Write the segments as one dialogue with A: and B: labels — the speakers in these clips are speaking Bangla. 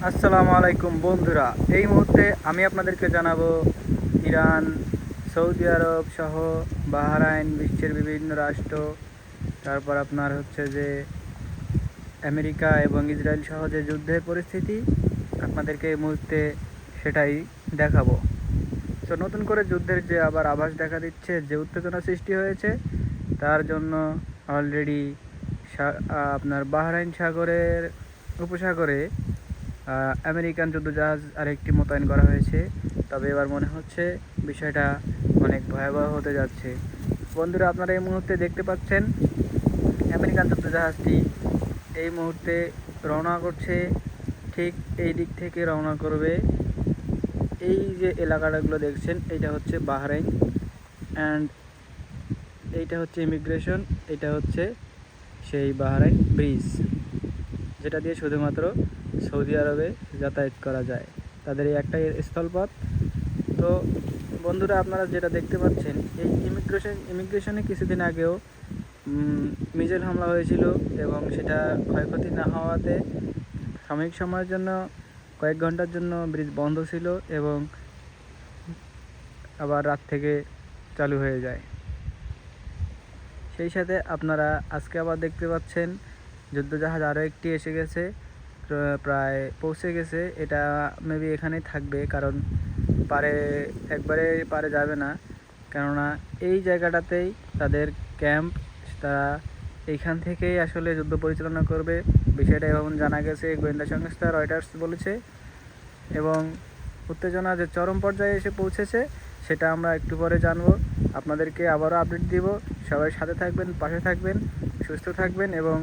A: আসসালামু আলাইকুম বন্ধুরা, এই মুহূর্তে আমি আপনাদেরকে জানাবো ইরান, সৌদি আরব সহ বাহরাইন, বিশ্বের বিভিন্ন রাষ্ট্র, তারপর আপনার হচ্ছে যে আমেরিকা এবং ইসরায়েল সহ যে যুদ্ধের পরিস্থিতি আপনাদেরকে এই মুহূর্তে সেটাই দেখাবো। তো নতুন করে যুদ্ধের যে আবার আভাস দেখা দিচ্ছে, যে উত্তেজনা সৃষ্টি হয়েছে, তার জন্য অলরেডি আপনার বাহরাইন সাগরের উপসাগরে আমেরিকান যুদ্ধজাহাজ আরেকটি মোতায়েন করা হয়েছে। তবে এবার মনে হচ্ছে বিষয়টা অনেক ভয়াবহ হতে যাচ্ছে। বন্ধুরা, আপনারা এই মুহূর্তে দেখতে পাচ্ছেন আমেরিকান যুদ্ধজাহাজটি এই মুহূর্তে রওনা করছে। ঠিক এই দিক থেকে রওনা করবে। এই যে এলাকাগুলো দেখছেন, এইটা হচ্ছে বাহরাইন অ্যান্ড এইটা হচ্ছে ইমিগ্রেশন, এটা হচ্ছে সেই বাহরাইন ব্রিজ, যেটা দিয়ে শুধুমাত্র সৌদি আরবে যাতায়াত করা যায়। তাদের এই একটাই স্থলপথ। তো বন্ধুরা, আপনারা যেটা দেখতে পাচ্ছেন, এই ইমিগ্রেশনে কিছুদিন আগেও মিসাইল হামলা হয়েছিল এবং সেটা ক্ষয়ক্ষতি না হওয়াতে সাময়িক সময়ের জন্য কয়েক ঘন্টার জন্য ব্রিজ বন্ধ ছিল এবং আবার রাত থেকে চালু হয়ে যায়। সেই সাথে আপনারা আজকে আবার দেখতে পাচ্ছেন যুদ্ধজাহাজ আরও একটি এসে গেছে, প্রায় পৌঁছে গেছে। এটা মেবি এখানেই থাকবে, কারণ একবারে পারে যাবে না, কেননা এই জায়গাটাতেই তাদের ক্যাম্প। তারা এইখান থেকেই আসলে যুদ্ধ পরিচালনা করবে, বিষয়টা এমন জানা গেছে, গোয়েন্দা সংস্থা রয়টার্স বলেছে। এবং উত্তেজনা যে চরম পর্যায়ে এসে পৌঁছেছে সেটা আমরা একটু পরে জানবো। আপনাদেরকে আবারও আপডেট দিব। সবাই সাথে থাকবেন, পাশে থাকবেন, সুস্থ থাকবেন এবং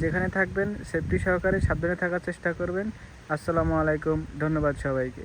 A: যেখানে থাকবেন সেফটি সহকারে সাবধানে থাকার চেষ্টা করবেন। আসসালামু আলাইকুম, ধন্যবাদ সবাইকে।